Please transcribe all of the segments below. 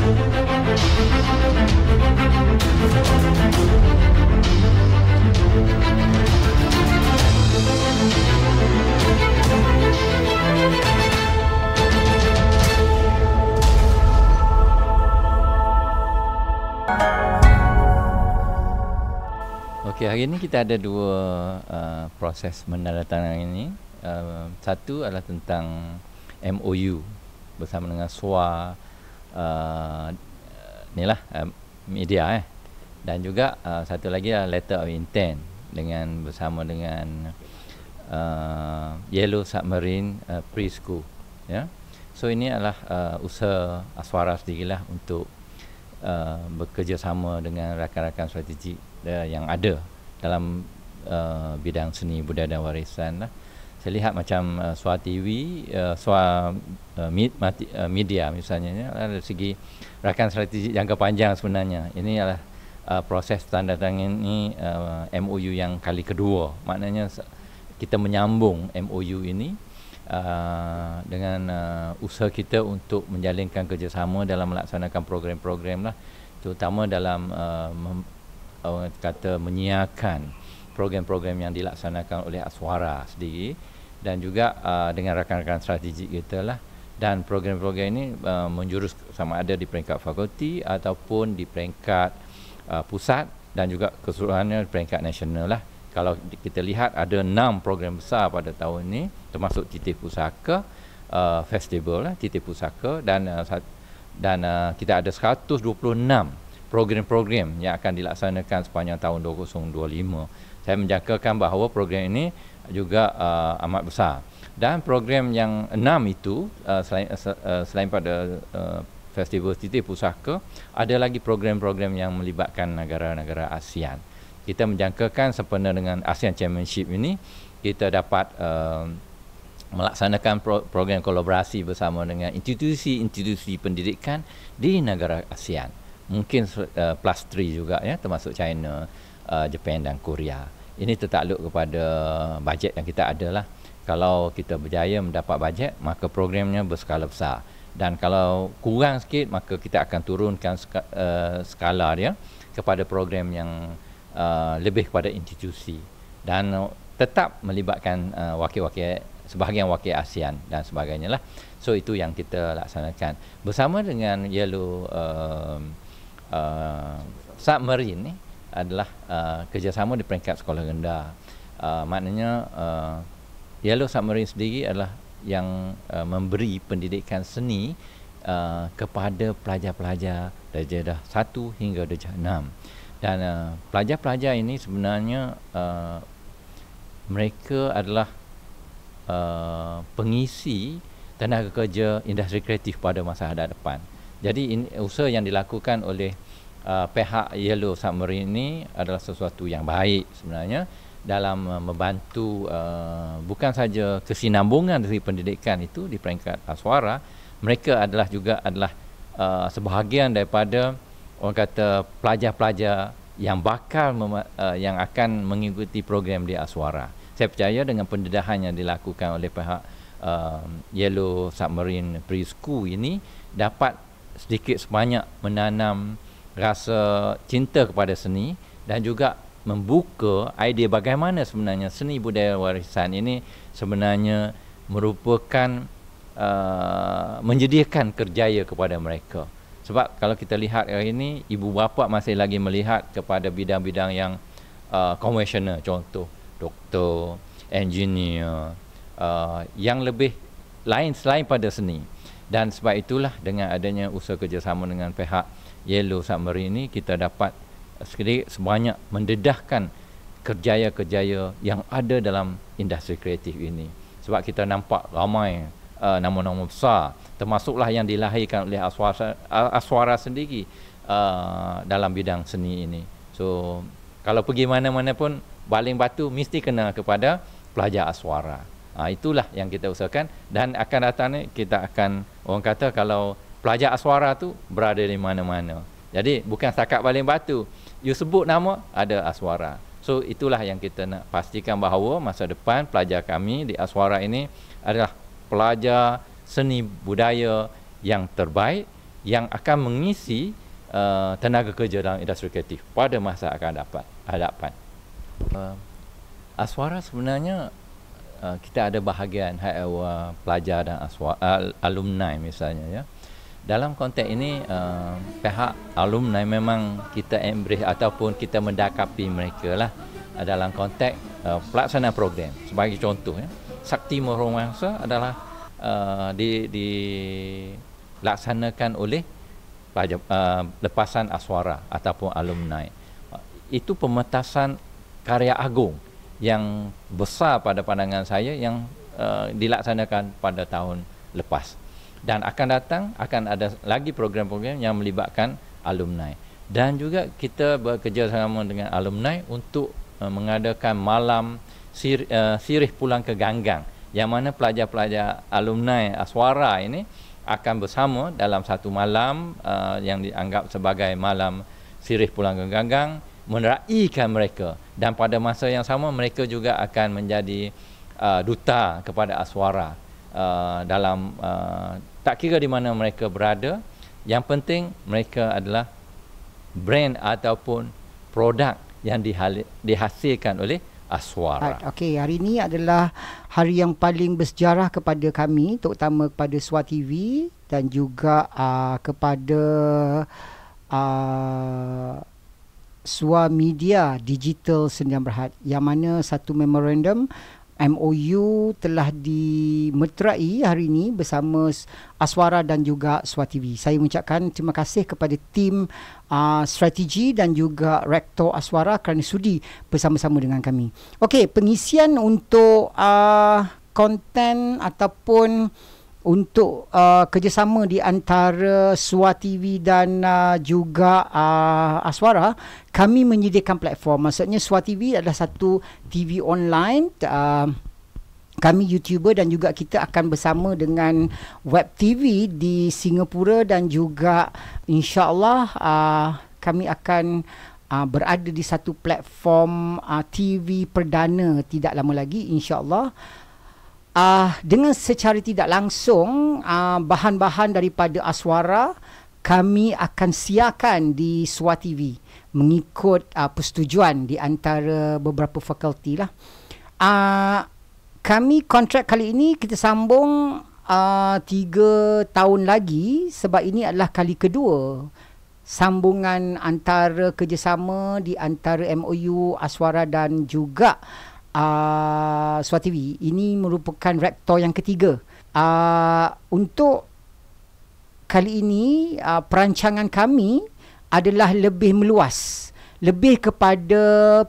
Okey, hari ini kita ada dua proses menandatangani ini. Satu adalah tentang MOU bersama dengan SWA media dan juga satu lagi adalah letter of intent bersama dengan Yellow Submarine Preschool, ya. So ini adalah usaha Aswara sendirilah untuk bekerjasama dengan rakan-rakan strategik yang ada dalam bidang seni budaya dan warisan lah. Saya lihat macam SWA TV, SWA media misalnya, dari segi rakan strategik jangka panjang sebenarnya. Ini adalah proses tanda tangan ini MOU yang kali kedua. Maknanya kita menyambung MOU ini dengan usaha kita untuk menjalinkan kerjasama dalam melaksanakan program-program lah, terutama dalam menyiarkan program-program yang dilaksanakan oleh Aswara sendiri dan juga dengan rakan-rakan strategik kita lah. Dan program-program ini menjurus sama ada di peringkat fakulti ataupun di peringkat pusat dan juga keseluruhannya di peringkat nasional lah. Kalau kita lihat ada 6 program besar pada tahun ini, termasuk Titih Pusaka Festival lah, Titih Pusaka, dan kita ada 126 program-program yang akan dilaksanakan sepanjang tahun 2025. Saya menjangkakan bahawa program ini juga amat besar. Dan program yang 6 itu selain pada Festival Titih Pusaka, ada lagi program-program yang melibatkan negara-negara ASEAN. Kita menjangkakan sempena dengan ASEAN Championship ini, kita dapat melaksanakan program kolaborasi bersama dengan institusi-institusi pendidikan di negara ASEAN. Mungkin plus 3 juga, ya, termasuk China, Jepun dan Korea. Ini tertakluk kepada bajet yang kita ada lah. Kalau kita berjaya mendapat bajet, maka programnya berskala besar. Dan kalau kurang sikit, maka kita akan turunkan skala dia kepada program yang lebih kepada institusi dan tetap melibatkan sebahagian wakil ASEAN dan sebagainya lah. So itu yang kita laksanakan bersama dengan Yellow Submarine ni adalah kerjasama di peringkat sekolah rendah. Maknanya Yellow Submarine sendiri adalah yang memberi pendidikan seni kepada pelajar-pelajar darjah 1 hingga darjah 6. Dan pelajar-pelajar ini sebenarnya mereka adalah pengisi tenaga kerja industri kreatif pada masa hadapan. Jadi ini usaha yang dilakukan oleh pihak Yellow Submarine ini adalah sesuatu yang baik sebenarnya dalam membantu bukan saja kesinambungan dari pendidikan itu di peringkat Aswara. Mereka juga adalah sebahagian daripada orang kata pelajar-pelajar yang yang akan mengikuti program di Aswara. Saya percaya dengan pendedahan yang dilakukan oleh pihak Yellow Submarine Preschool ini dapat sedikit sebanyak menanam rasa cinta kepada seni dan juga membuka idea bagaimana sebenarnya seni budaya warisan ini sebenarnya merupakan menyediakan kerjaya kepada mereka. Sebab kalau kita lihat hari ini, ibu bapa masih lagi melihat kepada bidang-bidang yang konvensional, contoh doktor, engineer, yang lebih lain selain pada seni. Dan sebab itulah dengan adanya usaha kerjasama dengan pihak Yellow Submarine ini, kita dapat sedikit sebanyak mendedahkan kerjaya-kerjaya yang ada dalam industri kreatif ini. Sebab kita nampak ramai nama-nama besar, termasuklah yang dilahirkan oleh Aswara sendiri dalam bidang seni ini. So kalau pergi mana-mana pun baling batu mesti kena kepada pelajar Aswara. Itulah yang kita usahakan, dan akan datang ni kita akan, orang kata kalau pelajar Aswara tu berada di mana-mana. Jadi bukan setakat baling batu, you sebut nama ada Aswara. So itulah yang kita nak pastikan bahawa masa depan pelajar kami di Aswara ini adalah pelajar seni budaya yang terbaik yang akan mengisi tenaga kerja dalam industri kreatif pada masa akan hadapan. Aswara sebenarnya kita ada bahagian pelajar dan alumni misalnya, ya. Dalam konteks ini pihak alumni memang kita embrace ataupun kita mendakapi mereka lah dalam konteks pelaksanaan program. Sebagai contoh, ya, Sakti Moromangsa adalah dilaksanakan oleh lepasan Aswara ataupun alumni. Itu pementasan karya agung yang besar pada pandangan saya yang dilaksanakan pada tahun lepas. Dan akan datang akan ada lagi program-program yang melibatkan alumni. Dan juga kita bekerjasama dengan alumni untuk mengadakan malam sirih pulang ke Ganggang, yang mana pelajar-pelajar alumni Aswara ini akan bersama dalam satu malam yang dianggap sebagai malam sirih pulang ke Ganggang, meraikan mereka, dan pada masa yang sama mereka juga akan menjadi duta kepada Aswara dalam tak kira di mana mereka berada. Yang penting mereka adalah brand ataupun produk yang dihasilkan oleh Aswara. Okey, hari ini adalah hari yang paling bersejarah kepada kami, terutama kepada Swa TV dan juga kepada Swa Media Digital Sdn Bhd, yang mana satu memorandum MOU telah dimeterai hari ini bersama Aswara dan juga Swa TV. Saya mengucapkan terima kasih kepada tim strategi dan juga Rektor Aswara kerana sudi bersama-sama dengan kami. Okey, pengisian untuk konten ataupun untuk kerjasama di antara Swa TV dan juga Aswara, kami menyediakan platform. Maksudnya Swa TV adalah satu TV online, kami YouTuber, dan juga kita akan bersama dengan Web TV di Singapura, dan juga insya-Allah kami akan berada di satu platform TV perdana tidak lama lagi, insya-Allah. Dengan secara tidak langsung bahan-bahan daripada Aswara kami akan siarkan di Swa TV mengikut persetujuan di antara beberapa fakulti lah. Kami kontrak kali ini kita sambung 3 tahun lagi, sebab ini adalah kali kedua sambungan antara kerjasama di antara MOU Aswara dan juga Swa TV. Ini merupakan rektor yang ketiga. Untuk kali ini perancangan kami adalah lebih meluas, lebih kepada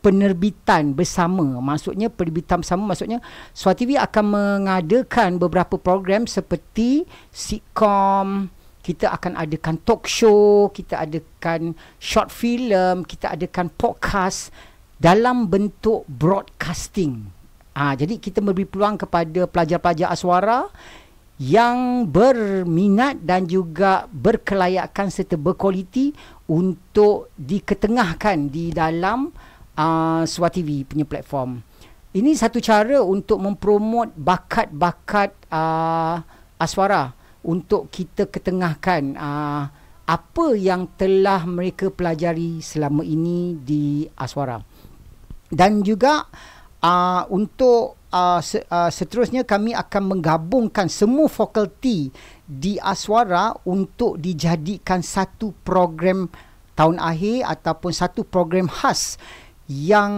penerbitan bersama. Maksudnya penerbitan bersama, maksudnya Swa TV akan mengadakan beberapa program seperti sitcom, kita akan adakan talk show, kita adakan short film, kita adakan podcast dalam bentuk broadcasting. Jadi kita memberi peluang kepada pelajar-pelajar Aswara yang berminat dan juga berkelayakan serta berkualiti untuk diketengahkan di dalam Swa TV punya platform. Ini satu cara untuk mempromot bakat-bakat Aswara, untuk kita ketengahkan apa yang telah mereka pelajari selama ini di Aswara. Dan juga untuk seterusnya kami akan menggabungkan semua fakulti di Aswara untuk dijadikan satu program tahun akhir ataupun satu program khas yang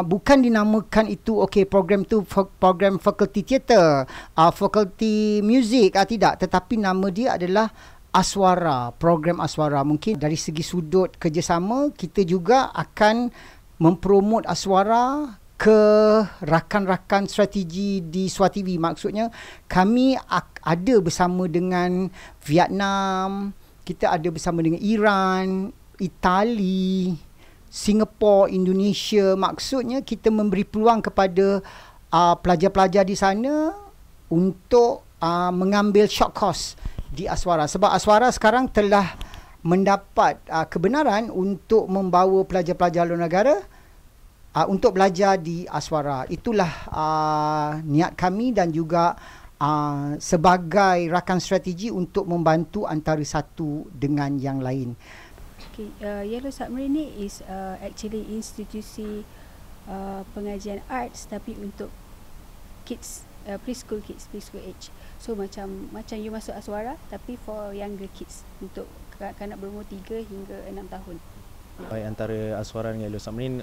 bukan dinamakan itu program tu program fakulti teater, fakulti muzik, tidak, tetapi nama dia adalah Aswara, program Aswara. Mungkin dari segi sudut kerjasama kita juga akan mempromot Aswara ke rakan-rakan strategi di Swa TV. Maksudnya kami ada bersama dengan Vietnam, kita ada bersama dengan Iran, Itali, Singapura, Indonesia. Maksudnya kita memberi peluang kepada pelajar-pelajar di sana untuk mengambil short course di Aswara. Sebab Aswara sekarang telah mendapat kebenaran untuk membawa pelajar-pelajar luar negara untuk belajar di Aswara. Itulah niat kami dan juga sebagai rakan strategi untuk membantu antara satu dengan yang lain. Okay, Yellow Submarine ni is actually institusi pengajian arts tapi untuk kids, preschool kids, preschool age. So macam you masuk Aswara tapi for younger kids, untuk kanak-kanak berumur 3 hingga 6 tahun. Baik, antara Aswara dengan Yellow Submarine,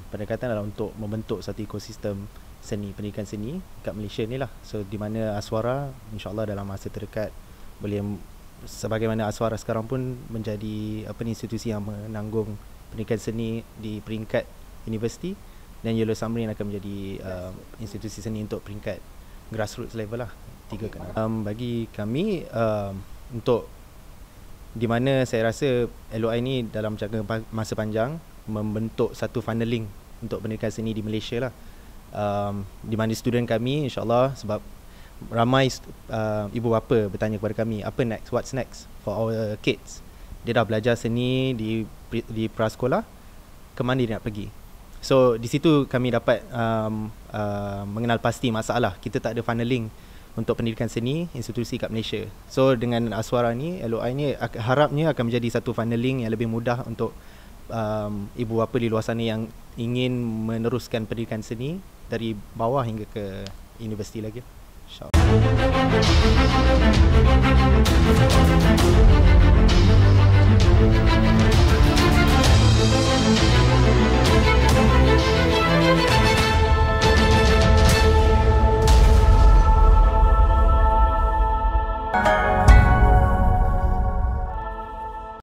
pendekatan adalah untuk membentuk satu ekosistem seni, pendidikan seni kat Malaysia ni lah. So di mana Aswara insyaAllah dalam masa terdekat boleh, sebagaimana Aswara sekarang pun menjadi institusi yang menanggung pendidikan seni di peringkat universiti, dan Yellow Submarine akan menjadi institusi seni untuk peringkat grassroots level lah, 3 ke 6. Bagi kami, untuk di mana saya rasa LOI ni dalam jangka masa panjang membentuk satu funneling untuk pendidikan seni di Malaysia lah. Di mana student kami insyaAllah, sebab ramai ibu bapa bertanya kepada kami, apa next, what's next for our kids. Dia dah belajar seni di prasekolah, ke mana dia nak pergi. So di situ kami dapat mengenal pasti masalah kita tak ada funneling untuk pendidikan seni institusi kat Malaysia. So dengan Aswara ni, LOI ni harapnya akan menjadi satu funneling yang lebih mudah untuk ibu bapa di luar sana yang ingin meneruskan pendidikan seni dari bawah hingga ke universiti lagi. InsyaAllah.